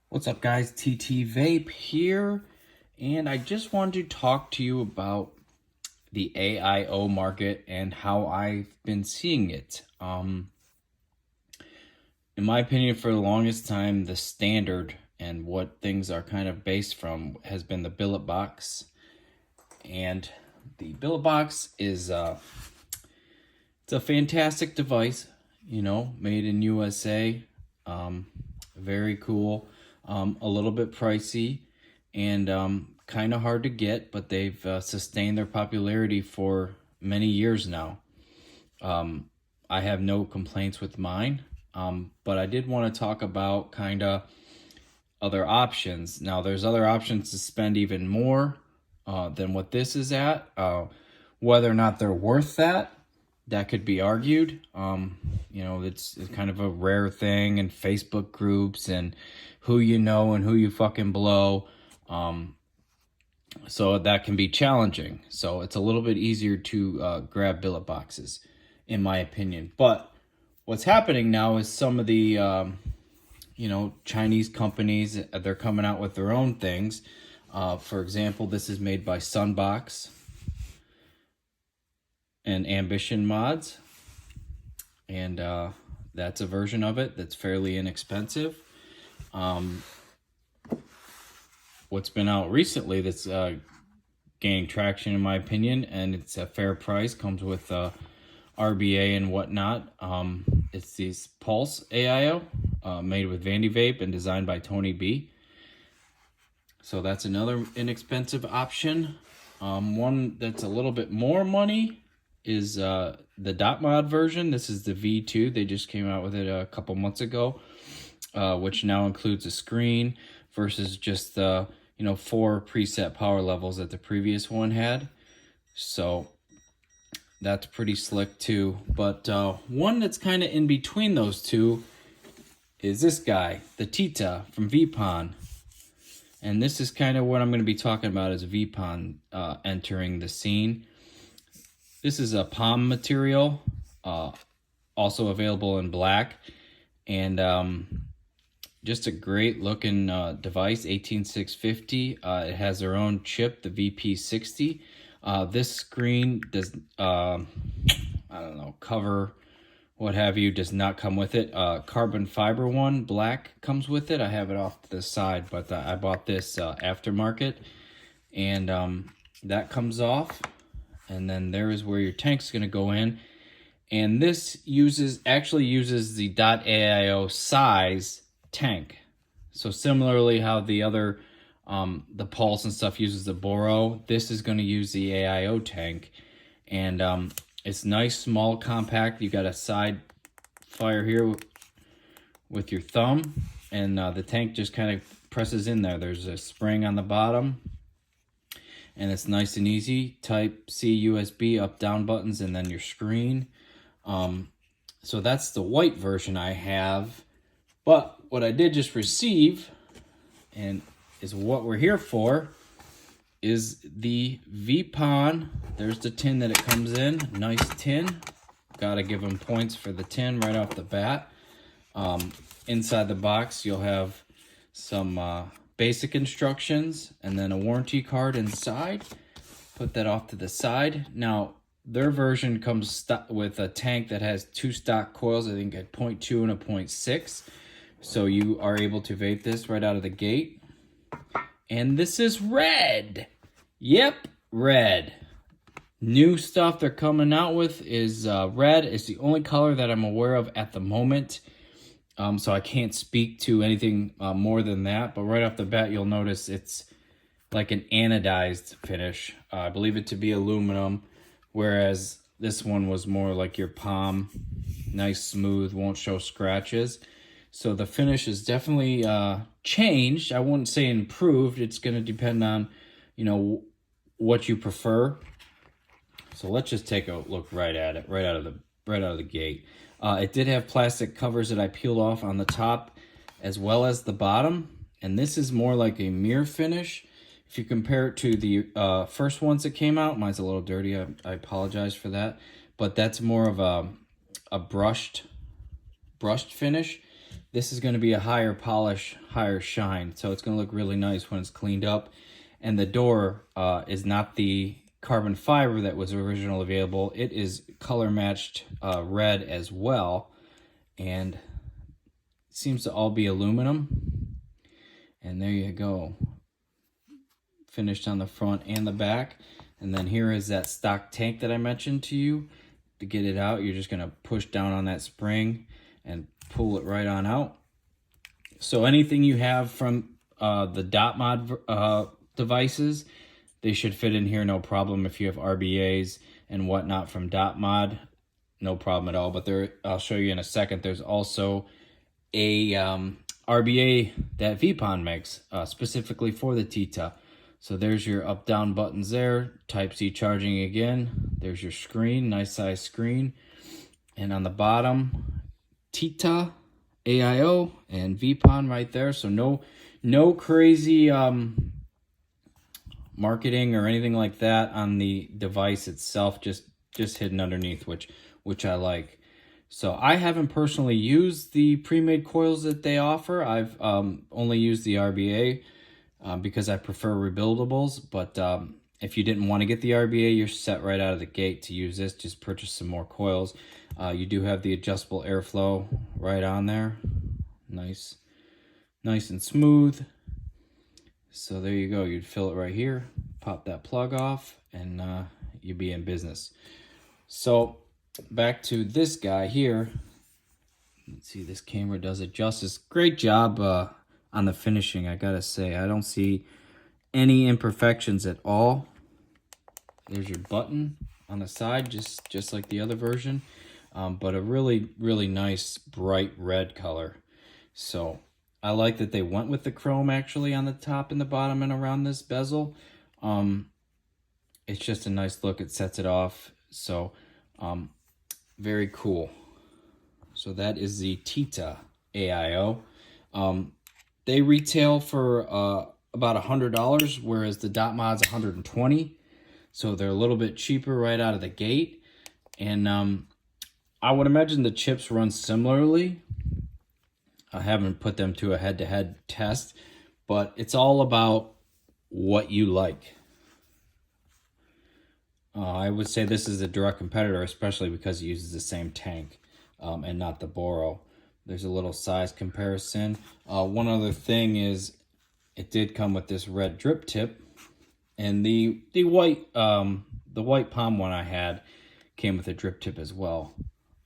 What's up, guys? TT Vape here, and I just wanted to talk to you about the AIO market and how I've been seeing it. In my opinion, for the longest time, the standard and what things are kind of based from has been the billet box, and the billet box is it's a fantastic device, made in USA. Very cool. A little bit pricey and kind of hard to get, but they've sustained their popularity for many years now. I have no complaints with mine, but I did want to talk about kind of other options. Now, there's other options to spend even more than what this is at. Whether or not they're worth that could be argued. It's kind of a rare thing in Facebook groups and who you know and who you fucking blow. So that can be challenging. So it's a little bit easier to grab billet boxes, in my opinion. But what's happening now is some of the, Chinese companies, they're coming out with their own things. For example, this is made by Sunbox and Ambition Mods, and that's a version of it that's fairly inexpensive. What's been out recently that's gaining traction, in my opinion, and it's a fair price, comes with RBA and whatnot. It's these Pulse AIO, made with Vandy Vape and designed by Tony B. So that's another inexpensive option. One that's a little bit more money is the dot mod version. This is the V2. They just came out with it a couple months ago, which now includes a screen versus just the 4 preset power levels that the previous one had. So that's pretty slick too. But one that's kind of in between those two is this guy, the TITA from Veepon. And this is kind of what I'm going to be talking about as Veepon entering the scene. This is a palm material, also available in black, and just a great looking device, 18650. It has their own chip, the VP60. This screen does, cover, what have you, does not come with it. Carbon fiber one, black, comes with it. I have it off to the side, but I bought this aftermarket, and that comes off. And then there is where your tank's going to go in. And this actually uses the .AIO size tank. So similarly how the other, the Pulse and stuff uses the boro, this is going to use the AIO tank. And it's nice, small, compact. You got a side fire here with your thumb. And the tank just kind of presses in there. There's a spring on the bottom. And it's nice and easy. Type-C USB up-down buttons and then your screen. So that's the white version I have. But what I did just receive, and is what we're here for, is the Veepon. There's the tin that it comes in. Nice tin. Gotta give them points for the tin right off the bat. Inside the box, you'll have some basic instructions and then a warranty card inside. Put that off to the side. Now, their version comes with a tank that has 2 stock coils, I think at 0.2 and a 0.6. So you are able to vape this right out of the gate. And this is red. Yep, red. New stuff they're coming out with is red. It's the only color that I'm aware of at the moment. So I can't speak to anything more than that. But right off the bat, you'll notice it's like an anodized finish. I believe it to be aluminum, whereas this one was more like your palm. Nice, smooth, won't show scratches. So the finish is definitely changed. I wouldn't say improved. It's going to depend on, what you prefer. So let's just take a look right at it, right out of the gate. It did have plastic covers that I peeled off on the top as well as the bottom. And this is more like a mirror finish. If you compare it to the first ones that came out, mine's a little dirty. I apologize for that. But that's more of a brushed finish. this is going to be a higher polish, higher shine. So it's going to look really nice when it's cleaned up. And the door is not the carbon fiber that was originally available. It is color matched red as well. And it seems to all be aluminum. And there you go. Finished on the front and the back. And then here is that stock tank that I mentioned to you. To get it out, you're just going to push down on that spring and pull it right on out. So anything you have from the dot mod devices, they should fit in here no problem. If you have RBAs and whatnot from dot mod, no problem at all. But there, I'll show you in a second, there's also a RBA that Veepon makes specifically for the TITA. So there's your up down buttons there, Type-C charging again. There's your screen, nice size screen. And on the bottom, TITA AIO and Veepon right there. So no crazy marketing or anything like that on the device itself, just hidden underneath, which I like. So I haven't personally used the pre-made coils that they offer. I've only used the RBA because I prefer rebuildables. But if you didn't want to get the RBA, you're set right out of the gate to use this. Just purchase some more coils. You do have the adjustable airflow right on there. Nice and smooth. So there you go. You'd fill it right here, pop that plug off, and you'd be in business. So back to this guy here. Let's see, this camera does it justice. Great job on the finishing, I gotta say. I don't see any imperfections at all. There's your button on the side, just like the other version, but a really nice bright red color. So I like that they went with the chrome actually on the top and the bottom and around this bezel. It's just a nice look. It sets it off. So very cool. So that is the TITA AIO. They retail for about $100, whereas the dot mod's $120. So they're a little bit cheaper right out of the gate. And I would imagine the chips run similarly. I haven't put them to a head-to-head test, but it's all about what you like. I would say this is a direct competitor, especially because it uses the same tank and not the boro. There's a little size comparison. One other thing is it did come with this red drip tip, and the white palm one I had came with a drip tip as well.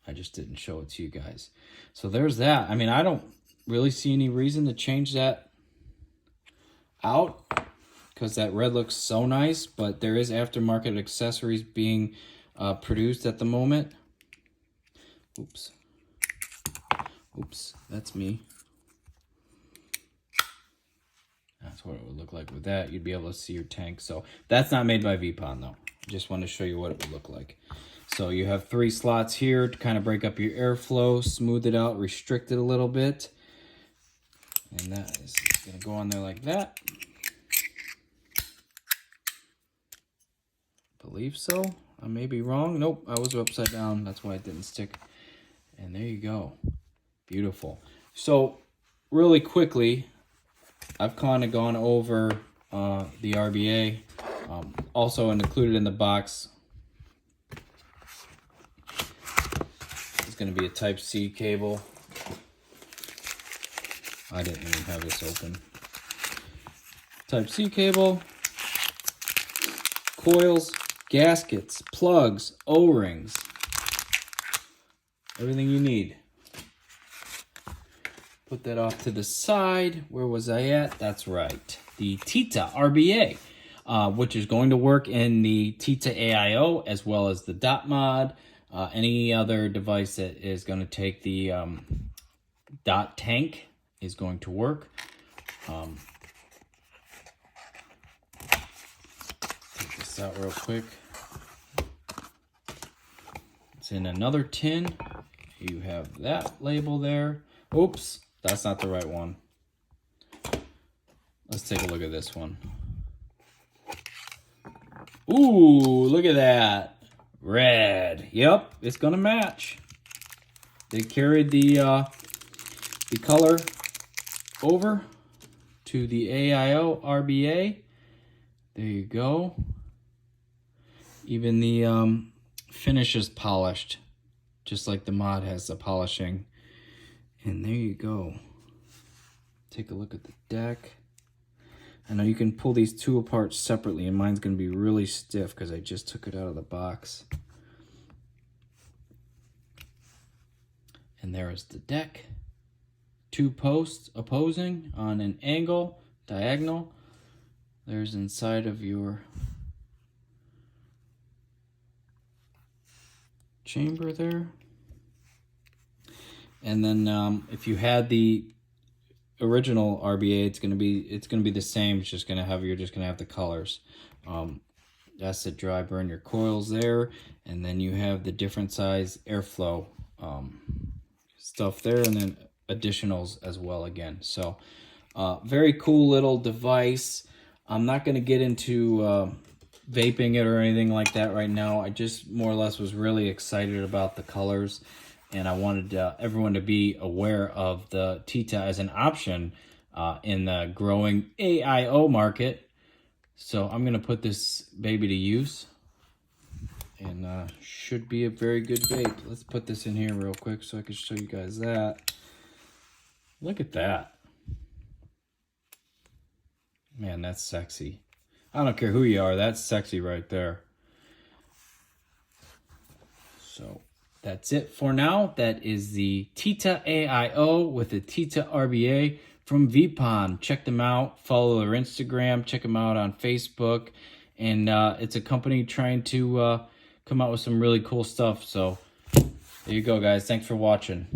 I just didn't show it to you guys. So there's that. I mean, I don't really see any reason to change that out because that red looks so nice, but there is aftermarket accessories being produced at the moment. Oops, that's me. That's what it would look like with that. You'd be able to see your tank. So that's not made by Veepon though. Just wanted to show you what it would look like. So you have 3 slots here to kind of break up your airflow, smooth it out, restrict it a little bit. And that is going to go on there like that. Believe so. I may be wrong. Nope, I was upside down. That's why it didn't stick. And there you go. Beautiful. So really quickly, I've kind of gone over the RBA. Also included in the box is going to be a Type-C cable. I didn't even have this open. Type-C cable, coils, gaskets, plugs, O-rings, everything you need. Put that off to the side. Where was I at? That's right. The TITA RBA, which is going to work in the TITA AIO as well as the dot mod. Any other device that is going to take the dot tank is going to work. Take this out real quick. It's in another tin. You have that label there. Oops, that's not the right one. Let's take a look at this one. Ooh, look at that. Red. Yep, it's gonna match. They carried the the color over to the AIO RBA. There you go. Even the finish is polished, just like the mod has the polishing. And there you go. Take a look at the deck. I know you can pull these two apart separately, and mine's going to be really stiff because I just took it out of the box. And there is the deck. Two posts opposing on an angle, diagonal. There's inside of your chamber there. And then if you had the original RBA, it's gonna be the same. It's just gonna have, you're just gonna have the colors. Acid dry burn your coils there, and then you have the different size airflow stuff there, and then additionals as well again. So very cool little device. I'm not going to get into vaping it or anything like that right now. I just more or less was really excited about the colors, and I wanted everyone to be aware of the TITA as an option in the growing AIO market. So I'm going to put this baby to use, and should be a very good vape. Let's put this in here real quick so I can show you guys that. Look at that. Man, that's sexy. I don't care who you are, that's sexy right there. So that's it for now. That is the TITA AIO with the TITA RBA from Veepon. Check them out. Follow their Instagram. Check them out on Facebook. And it's a company trying to come out with some really cool stuff. So there you go, guys. Thanks for watching.